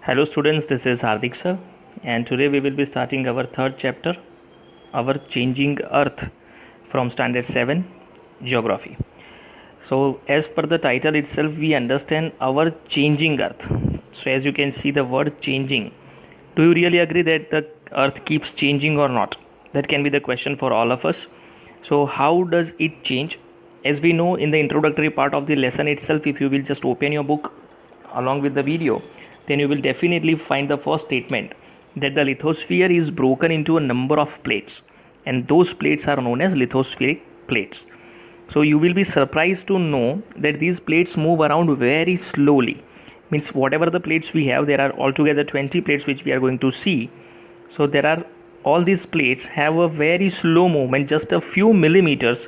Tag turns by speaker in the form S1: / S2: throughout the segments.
S1: Hello students, this is Hardik sir, and today we will be starting our third chapter, our changing earth, from standard 7 geography. So as per the title itself, we understand our changing earth. So as you can see the word changing, do you really agree that the earth keeps changing or not? That can be the question for all of us. So how does it change? As we know in the introductory part of the lesson itself, if you will just open your book along with the video, then you will definitely find the first statement that the lithosphere is broken into a number of plates, and those plates are known as lithospheric plates. So you will be surprised to know that these plates move around very slowly. Means whatever the plates we have, there are altogether 20 plates which we are going to see. So there are all these plates have a very slow movement, just a few millimeters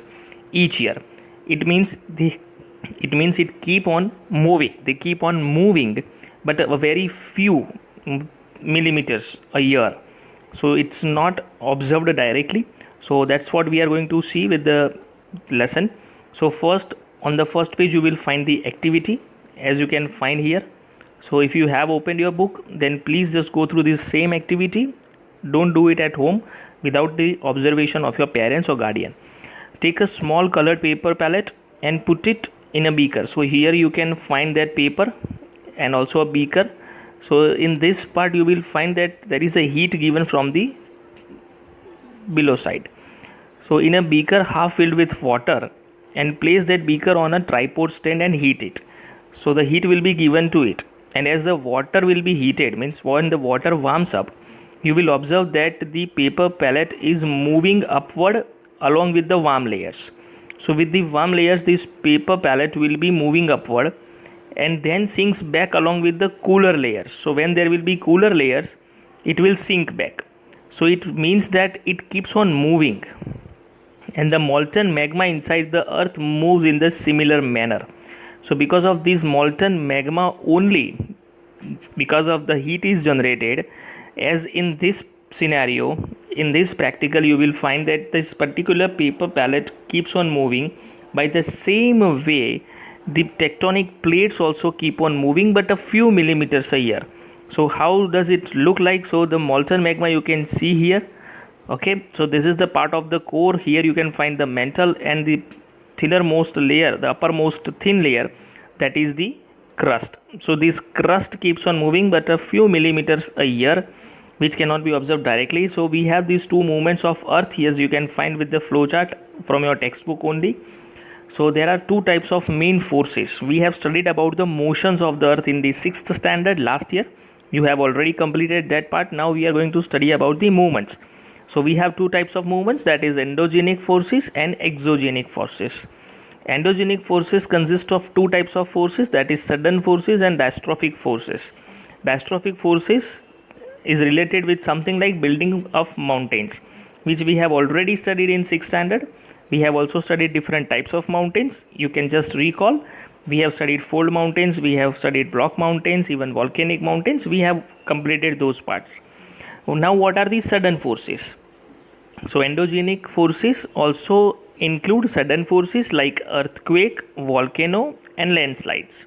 S1: each year. It means it keep on moving. They keep on moving, but a very few millimeters a year. So it's not observed directly. So that's what we are going to see with the lesson. So first, on the first page you will find the activity, as you can find here. So if you have opened your book, then please just go through this same activity. Don't do it at home without the observation of your parents or guardian. Take a small colored paper palette and put it in a beaker. So here you can find that paper and also a beaker. So in this part you will find that there is a heat given from the below side. So in a beaker half filled with water, and place that beaker on a tripod stand and heat it. So the heat will be given to it, and as the water will be heated, means when the water warms up, you will observe that the paper palette is moving upward along with the warm layers. So with the warm layers, this paper palette will be moving upward and then sinks back along with the cooler layers. So when there will be cooler layers, it will sink back. So it means that it keeps on moving, and the molten magma inside the earth moves in the similar manner. So because of this molten magma only, because of the heat is generated, as in this scenario, in this practical, you will find that this particular paper palette keeps on moving. By the same way, the tectonic plates also keep on moving, but a few millimeters a year. So how does it look like? So the molten magma you can see here. Okay, so this is the part of the core. Here you can find the mantle and the thinnermost layer, the uppermost thin layer, that is the crust. So this crust keeps on moving, but a few millimeters a year, which cannot be observed directly. So we have these two movements of earth here, as you can find with the flowchart from your textbook only. So there are two types of main forces. We have studied about the motions of the earth in the 6th standard last year. You have already completed that part. Now we are going to study about the movements. So we have two types of movements, that is endogenic forces and exogenic forces. Endogenic forces consist of two types of forces, that is sudden forces and dystrophic forces. Dystrophic forces is related with something like building of mountains, which we have already studied in 6th standard. We have also studied different types of mountains. You can just recall, we have studied fold mountains, we have studied block mountains, even volcanic mountains. We have completed those parts. Now what are the sudden forces? So endogenic forces also include sudden forces like earthquake, volcano and landslides.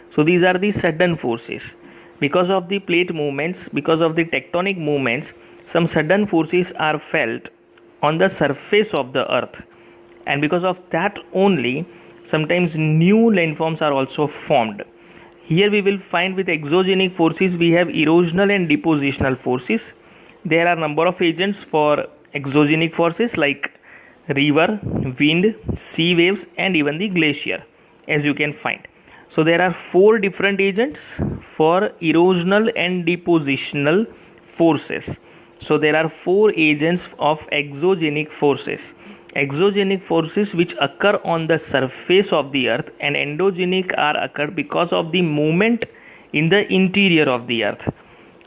S1: So these are the sudden forces. Because of the plate movements, because of the tectonic movements, some sudden forces are felt on the surface of the earth, and because of that only, sometimes new landforms are also formed. Here we will find with exogenic forces we have erosional and depositional forces. There are number of agents for exogenic forces like river, wind, sea waves and even the glacier, as you can find. So there are four different agents for erosional and depositional forces. So there are four agents of exogenic forces. Exogenic forces which occur on the surface of the earth, and endogenic are occur because of the movement in the interior of the earth.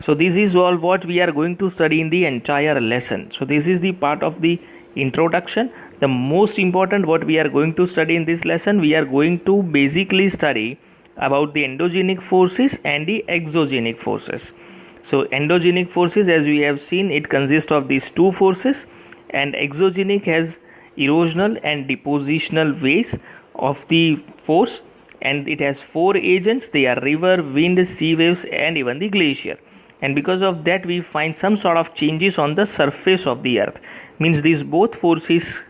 S1: So this is all what we are going to study in the entire lesson. So this is the part of the introduction. The most important what we are going to study in this lesson, we are going to basically study about the endogenic forces and the exogenic forces. So endogenic forces, as we have seen, it consists of these two forces, and exogenic has erosional and depositional ways of the force, and it has four agents. They are river, wind, sea waves, and even the glacier. And because of that, we find some sort of changes on the surface of the earth. Means these both forces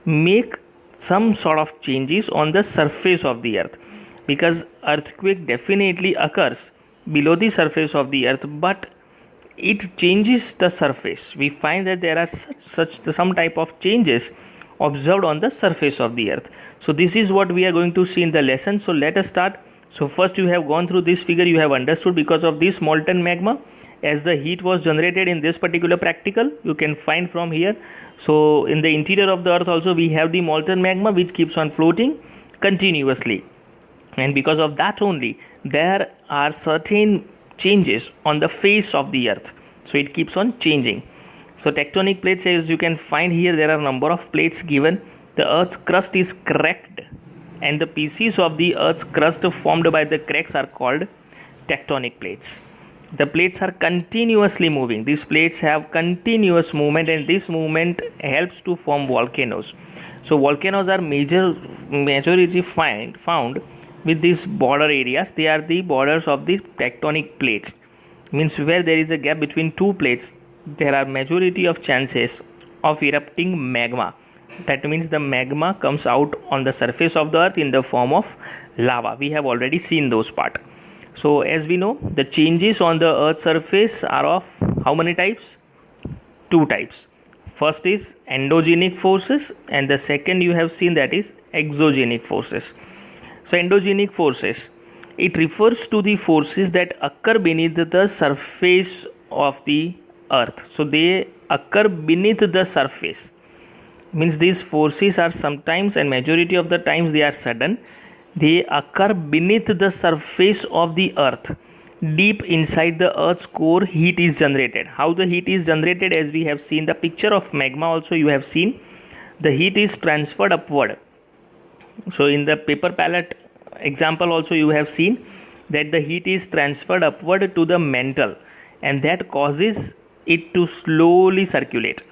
S1: make some sort of changes on the surface of the earth, because earthquake definitely occurs below the surface of the earth, but it changes the surface. We find that there are some type of changes observed on the surface of the earth. So this is what we are going to see in the lesson. So let us start. So first, you have gone through this figure, you have understood because of this molten magma, as the heat was generated in this particular practical, you can find from here. So in the interior of the earth also we have the molten magma which keeps on floating continuously, and because of that only there are certain changes on the face of the earth. So it keeps on changing. So tectonic plates, as you can find here, there are number of plates given. The earth's crust is cracked, and the pieces of the earth's crust formed by the cracks are called tectonic plates. The plates are continuously moving. These plates have continuous movement, and this movement helps to form volcanoes. So volcanoes are majority found with these border areas. They are the borders of the tectonic plates. Means where there is a gap between two plates, there are majority of chances of erupting magma. That means the magma comes out on the surface of the earth in the form of lava. We have already seen those part. So as we know, the changes on the earth's surface are of how many types? Two types. First is endogenic forces, and the second you have seen, that is exogenic forces. So endogenic forces, it refers to the forces that occur beneath the surface of the earth. So they occur beneath the surface. Means these forces are sometimes, and majority of the times, they are sudden. They occur beneath the surface of the earth. Deep inside the earth's core, heat is generated. How the heat is generated? As we have seen the picture of magma also, you have seen the heat is transferred upward. So in the paper palette example also, you have seen that the heat is transferred upward to the mantle, and that causes it to slowly circulate.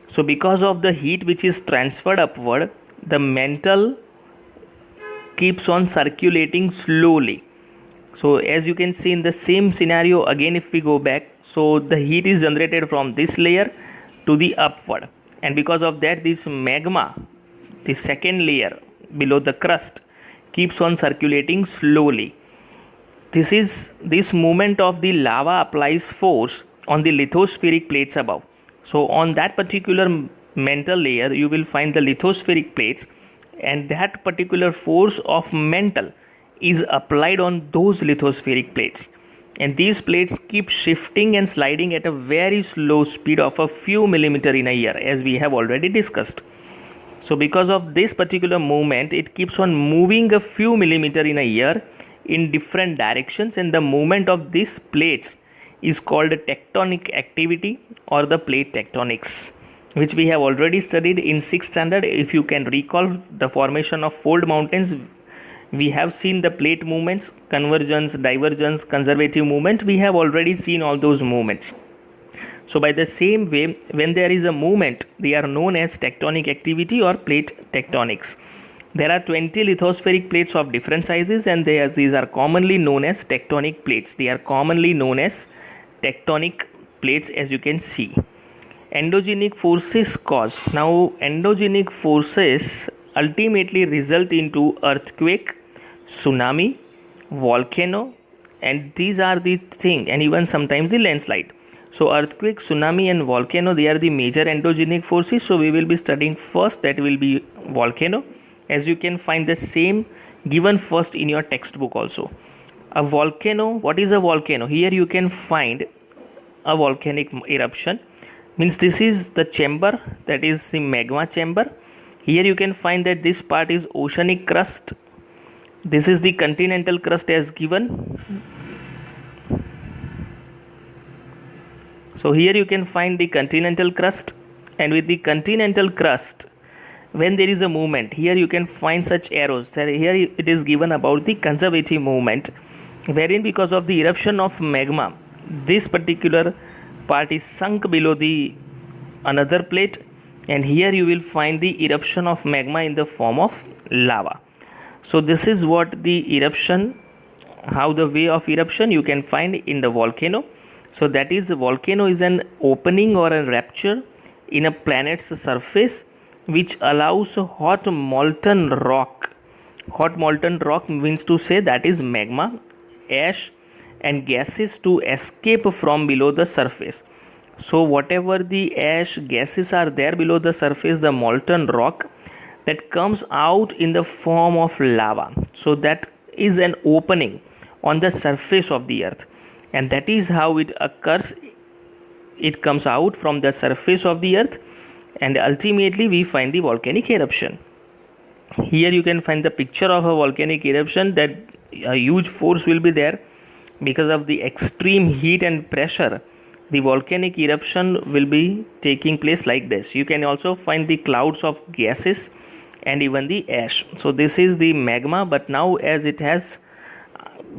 S1: So because of the heat which is transferred upward, the mantle keeps on circulating slowly. So as you can see in the same scenario again, if we go back, so the heat is generated from this layer to the upward, and because of that, this magma, the second layer below the crust, keeps on circulating slowly. This movement of the lava applies force on the lithospheric plates above. So on that particular mantle layer, you will find the lithospheric plates, and that particular force of mantle is applied on those lithospheric plates, and these plates keep shifting and sliding at a very slow speed of a few millimeter in a year, as we have already discussed. So because of this particular movement, it keeps on moving a few millimeter in a year in different directions, and the movement of these plates is called tectonic activity or the plate tectonics, which we have already studied in 6th standard. If you can recall the formation of fold mountains, we have seen the plate movements, convergence, divergence, conservative movement. We have already seen all those movements. So by the same way, when there is a movement, they are known as tectonic activity or plate tectonics. There are 20 lithospheric plates of different sizes, and these are commonly known as tectonic plates. They are commonly known as tectonic plates, as you can see. Endogenic forces cause. Now endogenic forces ultimately result into earthquake, tsunami, volcano, and these are the thing, and even sometimes the landslide. So earthquake, tsunami, and volcano, they are the major endogenic forces. So we will be studying first, that will be volcano, as you can find the same given first in your textbook also. A volcano, what is a volcano? Here you can find a volcanic eruption. Means this is the chamber, that is the magma chamber. Here you can find that this part is oceanic crust. This is the continental crust as given. So here you can find the continental crust, and with the continental crust, when there is a movement, here you can find such arrows. Here it is given about the conservative movement, wherein because of the eruption of magma, this particular part is sunk below the another plate, and here you will find the eruption of magma in the form of lava. So this is what the eruption, how the way of eruption you can find in the volcano. So that is, a volcano is an opening or a rupture in a planet's surface which allows hot molten rock. Hot molten rock means to say that is magma, ash and gases to escape from below the surface. So whatever the ash gases are there below the surface, the molten rock that comes out in the form of lava. So that is an opening on the surface of the earth, and that is how it occurs. It comes out from the surface of the earth, and ultimately we find the volcanic eruption. Here you can find the picture of a volcanic eruption, that a huge force will be there because of the extreme heat and pressure. The volcanic eruption will be taking place like this. You can also find the clouds of gases and even the ash. So this is the magma, but now as it has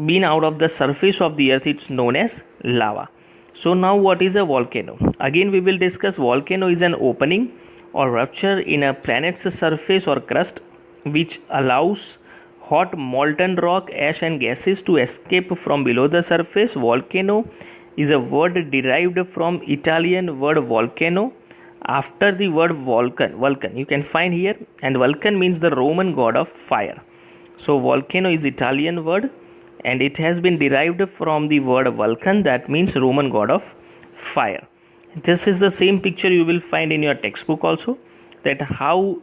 S1: been out of the surface of the earth, it's known as lava. So now what is a volcano? Again we will discuss. Volcano is an opening or rupture in a planet's surface or crust which allows hot molten rock, ash and gases to escape from below the surface. Volcano is a word derived from Italian word volcano after the word vulcan you can find here, and Vulcan means the Roman god of fire. So volcano is Italian word and it has been derived from the word Vulcan, that means Roman god of fire. This is the same picture you will find in your textbook also, that how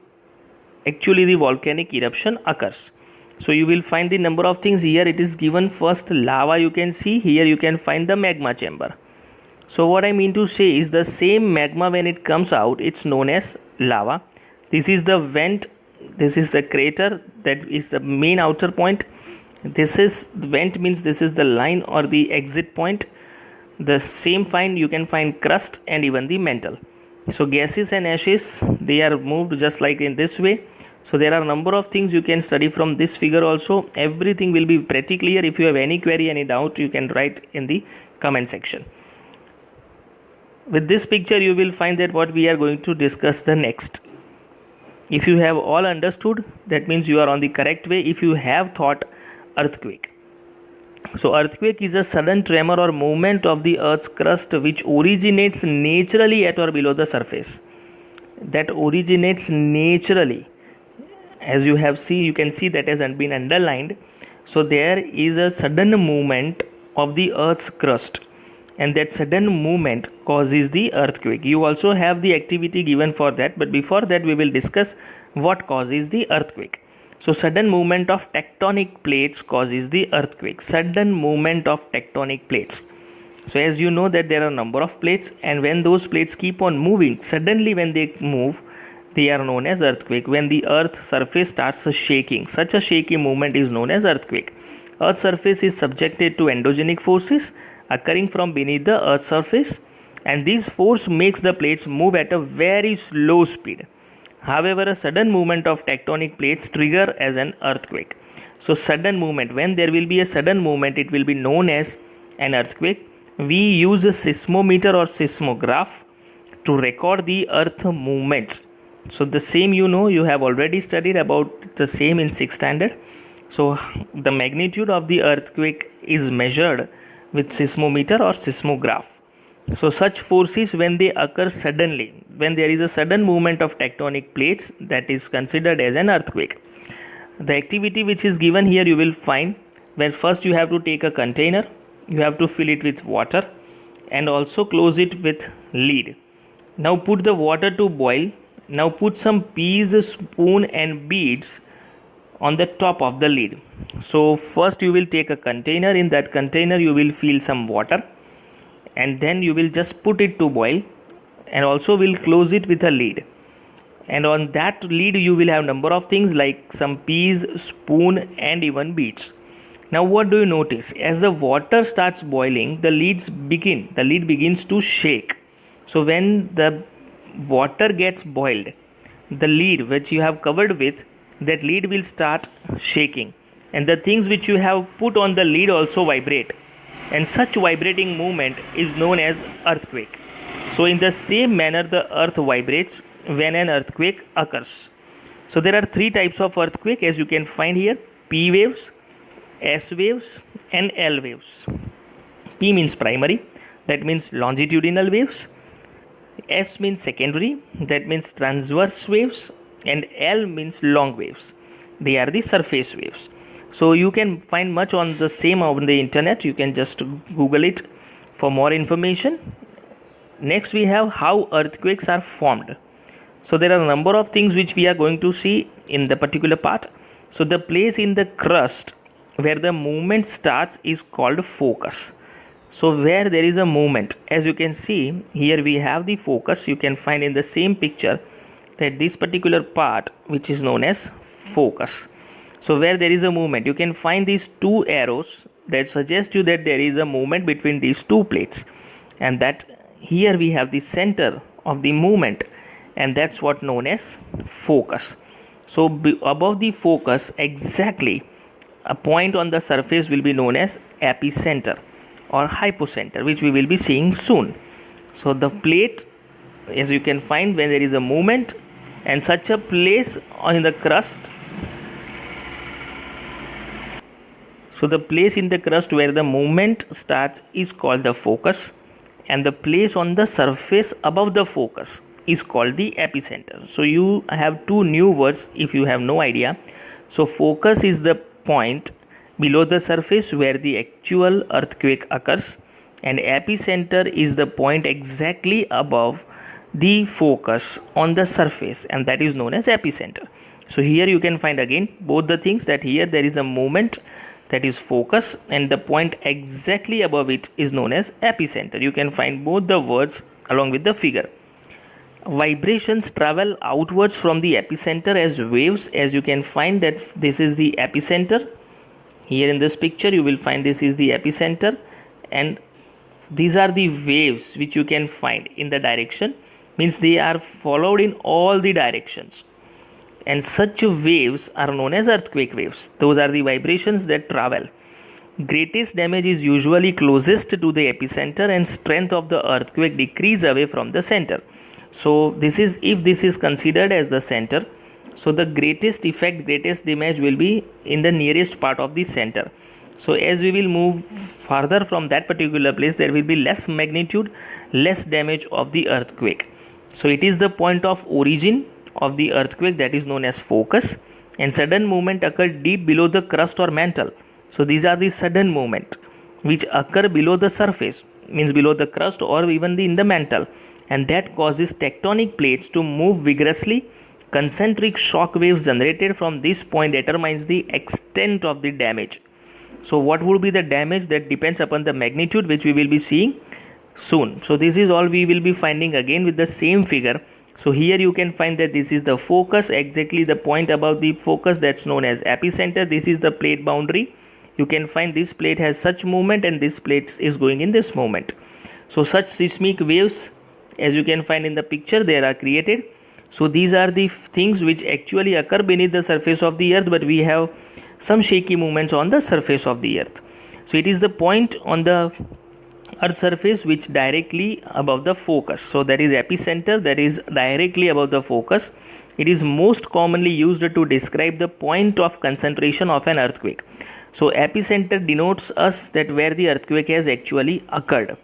S1: actually the volcanic eruption occurs. So you will find the number of things here. It is given first lava, you can see here, you can find the magma chamber. So what I mean to say is, the same magma when it comes out, it's known as lava. This is the vent, this is the crater, that is the main outer point. This is vent, means this is the line or the exit point. The same you can find crust and even the mantle. So gases and ashes, they are moved just like in this way. So there are a number of things you can study from this figure also. Everything will be pretty clear. If you have any query, any doubt, you can write in the comment section. With this picture you will find that what we are going to discuss the next. If you have all understood, that means you are on the correct way. If you have thought earthquake. So earthquake is a sudden tremor or movement of the earth's crust which originates naturally at or below the surface. That originates naturally. As you have seen, you can see that has been underlined. So there is a sudden movement of the earth's crust, and that sudden movement causes the earthquake. You also have the activity given for that, but before that we will discuss what causes the earthquake. So sudden movement of tectonic plates causes the earthquake. Sudden movement of tectonic plates. So as you know that there are a number of plates, and when those plates keep on moving, suddenly when they move, they are known as earthquake. When the earth surface starts shaking, such a shaky movement is known as earthquake. Earth surface is subjected to endogenic forces occurring from beneath the earth surface, and this force makes the plates move at a very slow speed. However, a sudden movement of tectonic plates trigger as an earthquake. So sudden movement, when there will be a sudden movement, it will be known as an earthquake. We use a seismometer or seismograph to record the earth movements. So the same, you have already studied about the same in 6th standard. So the magnitude of the earthquake is measured with seismometer or seismograph. So such forces, when they occur suddenly, when there is a sudden movement of tectonic plates, that is considered as an earthquake. The activity which is given here you will find, where first you have to take a container, you have to fill it with water and also close it with lid. Now put the water to boil. Now put some peas, spoon and beads on the top of the lid. So first you will take a container. In that container you will fill some water, and then you will just put it to boil, and also will close it with a lid. And on that lid you will have number of things like some peas, spoon and even beads. Now what do you notice? As the water starts boiling, the lid begins to shake. So when the water gets boiled, the lid which you have covered with, that lid will start shaking, and the things which you have put on the lid also vibrate, and such vibrating movement is known as earthquake. So in the same manner the earth vibrates when an earthquake occurs. So there are three types of earthquake, as you can find here: P waves, S waves, and L waves. P means primary, that means longitudinal waves. S means secondary, that means transverse waves. And L means long waves, they are the surface waves. So you can find much on the same on the internet. You can just Google it for more information. Next we have how earthquakes are formed. So there are a number of things which we are going to see in the particular part. So the place in the crust where the movement starts is called focus. So where there is a movement, as you can see here, we have the focus. You can find in the same picture that this particular part which is known as focus. So where there is a movement, you can find these two arrows that suggest you that there is a movement between these two plates, and that here we have the center of the movement, and that's what known as focus. So above the focus, exactly a point on the surface will be known as epicenter or hypocenter, which we will be seeing soon. So the plate, as you can find, when there is a movement and such a place in the crust, so the place in the crust where the movement starts is called the focus, and the place on the surface above the focus is called the epicenter. So you have two new words if you have no idea. So focus is the point below the surface where the actual earthquake occurs, and epicenter is the point exactly above the focus on the surface, and that is known as epicenter. So here you can find again both the things, that here there is a movement, that is focus, and the point exactly above it is known as epicenter. You can find both the words along with the figure. Vibrations travel outwards from the epicenter as waves, as you can find that this is the epicenter. Here in this picture you will find this is the epicenter, and these are the waves which you can find in the direction, means they are followed in all the directions, and such waves are known as earthquake waves. Those are the vibrations that travel. Greatest damage is usually closest to the epicenter, and strength of the earthquake decrease away from the center. So this is, if this is considered as the center, so the greatest effect, greatest damage will be in the nearest part of the center. So as we will move farther from that particular place, there will be less magnitude, less damage of the earthquake. So it is the point of origin of the earthquake that is known as focus, and sudden movement occur deep below the crust or mantle. So these are the sudden movement which occur below the surface, means below the crust or even in the mantle, and that causes tectonic plates to move vigorously. Concentric shock waves generated from this point determines the extent of the damage. So what would be the damage, that depends upon the magnitude, which we will be seeing soon. So this is all we will be finding again with the same figure. So here you can find that this is the focus, exactly the point above the focus, that's known as epicenter. This is the plate boundary. You can find this plate has such movement and this plate is going in this moment. So such seismic waves, as you can find in the picture, they are created. So these are the things which actually occur beneath the surface of the earth, but we have some shaky movements on the surface of the earth. So it is the point on the earth surface which directly above the focus. So that is epicenter, that is directly above the focus. It is most commonly used to describe the point of concentration of an earthquake. So epicenter denotes us that where the earthquake has actually occurred.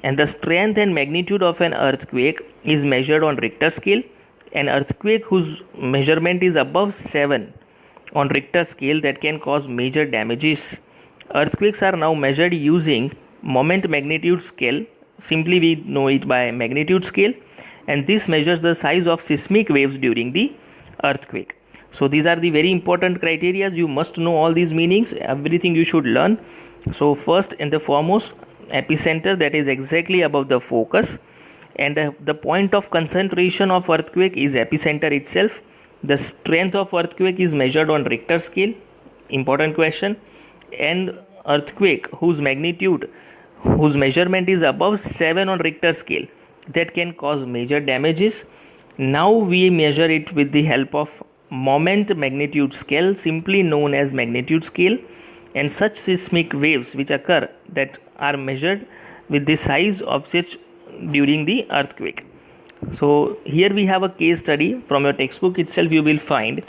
S1: And the strength and magnitude of an earthquake is measured on Richter scale. An earthquake whose measurement is above 7 on Richter scale, that can cause major damages. Earthquakes are now measured using moment magnitude scale. Simply we know it by magnitude scale, and this measures the size of seismic waves during the earthquake. So these are the very important criteria. You must know all these meanings, everything you should learn. So first and the foremost, epicenter, that is exactly above the focus, and the point of concentration of earthquake is epicenter itself. The strength of earthquake is measured on Richter scale, important question, and earthquake whose magnitude, whose measurement is above 7 on Richter scale, that can cause major damages. Now we measure it with the help of moment magnitude scale, simply known as magnitude scale, and such seismic waves which occur that are measured with the size of such during the earthquake. So here we have a case study from your textbook itself. You will find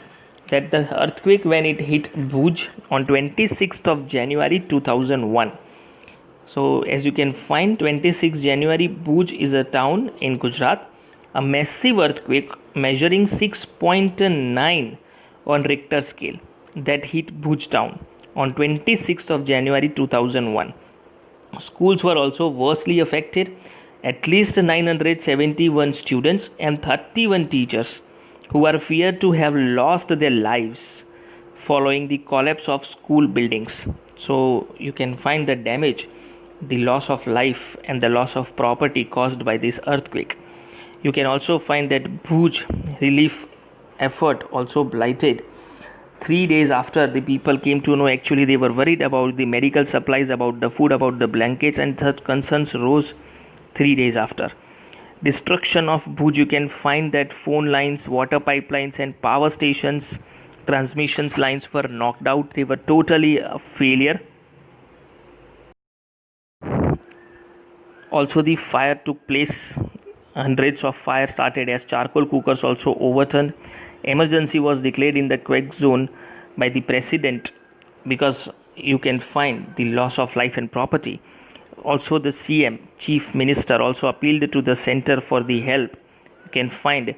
S1: that the earthquake when it hit Bhuj on 26th of January 2001. So as you can find, 26 January, Bhuj is a town in Gujarat. A massive earthquake measuring 6.9 on Richter scale that hit Bhuj town on 26th of January 2001. Schools were also worstly affected. At least 971 students and 31 teachers who are feared to have lost their lives following the collapse of school buildings. So you can find the damage, the loss of life, and the loss of property caused by this earthquake. You can also find that Bhuj relief effort also blighted. 3 days after the people came to know, actually they were worried about the medical supplies, about the food, about the blankets, and such concerns rose 3 days after. Destruction of Bhuj, you can find that phone lines, water pipelines, and power stations, transmissions lines were knocked out. They were totally a failure. Also, the fire took place. Hundreds of fires started as charcoal cookers also overturned. Emergency was declared in the quake zone by the president because you can find the loss of life and property. Also, the CM, Chief Minister, also appealed to the Center for the help. You can find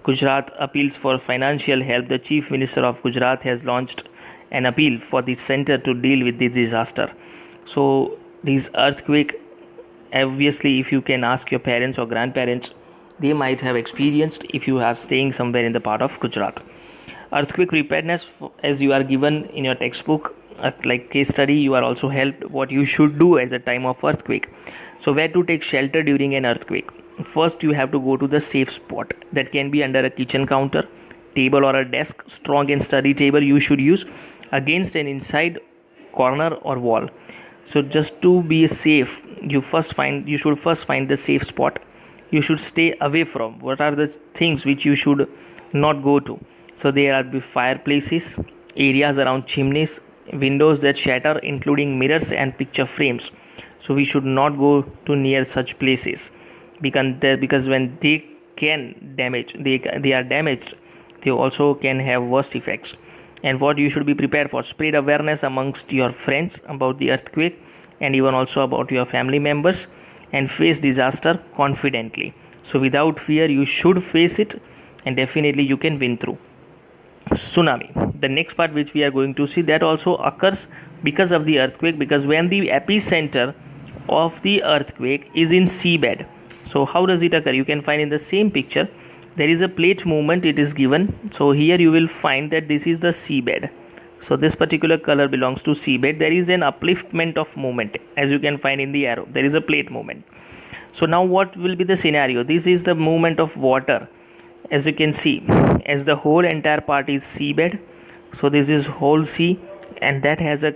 S1: Gujarat appeals for financial help. The Chief Minister of Gujarat has launched an appeal for the center to deal with the disaster. So, these earthquake, obviously, if you can ask your parents or grandparents, they might have experienced if you are staying somewhere in the part of Gujarat. Earthquake preparedness, as you are given in your textbook, like case study, you are also helped what you should do at the time of earthquake. So where to take shelter during an earthquake? First, you have to go to the safe spot. That can be under a kitchen counter, table, or a desk. Strong and sturdy table you should use against an inside corner or wall. So just to be safe, you should first find the safe spot. You should stay away from. What are the things which you should not go to? So there are fireplaces, areas around chimneys, windows that shatter, including mirrors and picture frames. So we should not go to near such places because when they are damaged, they also can have worse effects. And what you should be prepared for: spread awareness amongst your friends about the earthquake and even also about your family members, and face disaster confidently. So without fear, you should face it, and definitely you can win through. Tsunami, the next part which we are going to see, that also occurs because of the earthquake, because when the epicenter of the earthquake is in seabed. So how does it occur? You can find in the same picture there is a plate movement, it is given. So here you will find that this is the seabed. So this particular color belongs to seabed. There is an upliftment of movement, as you can find in the arrow. There is a plate movement. So now what will be the scenario? This is the movement of water, as you can see, as the whole entire part is seabed. So this is whole sea, and that has a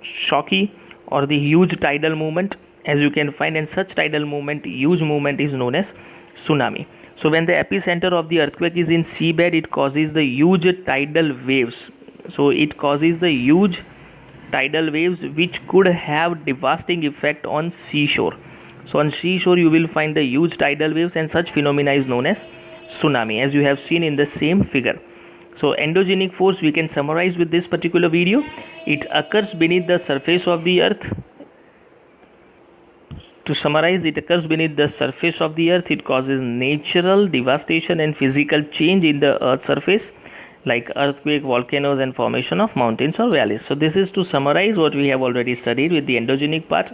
S1: shocky or the huge tidal movement, as you can find. And such tidal movement, huge movement, is known as tsunami. So when the epicenter of the earthquake is in seabed, it causes the huge tidal waves. So it causes the huge tidal waves which could have devastating effect on seashore. So on seashore you will find the huge tidal waves, and such phenomena is known as tsunami, as you have seen in the same figure. So endogenic force we can summarize with this particular video. It occurs beneath the surface of the earth. To summarize, it occurs beneath the surface of the earth. It causes natural devastation and physical change in the earth's surface, like earthquake, volcanoes, and formation of mountains or valleys. So this is to summarize what we have already studied with the endogenic part.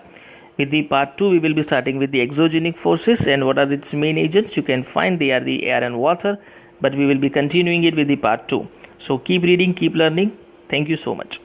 S1: With the part 2, we will be starting with the exogenic forces, and what are its main agents. You can find they are the air and water, but we will be continuing it with the part 2. So keep reading, keep learning. Thank you so much.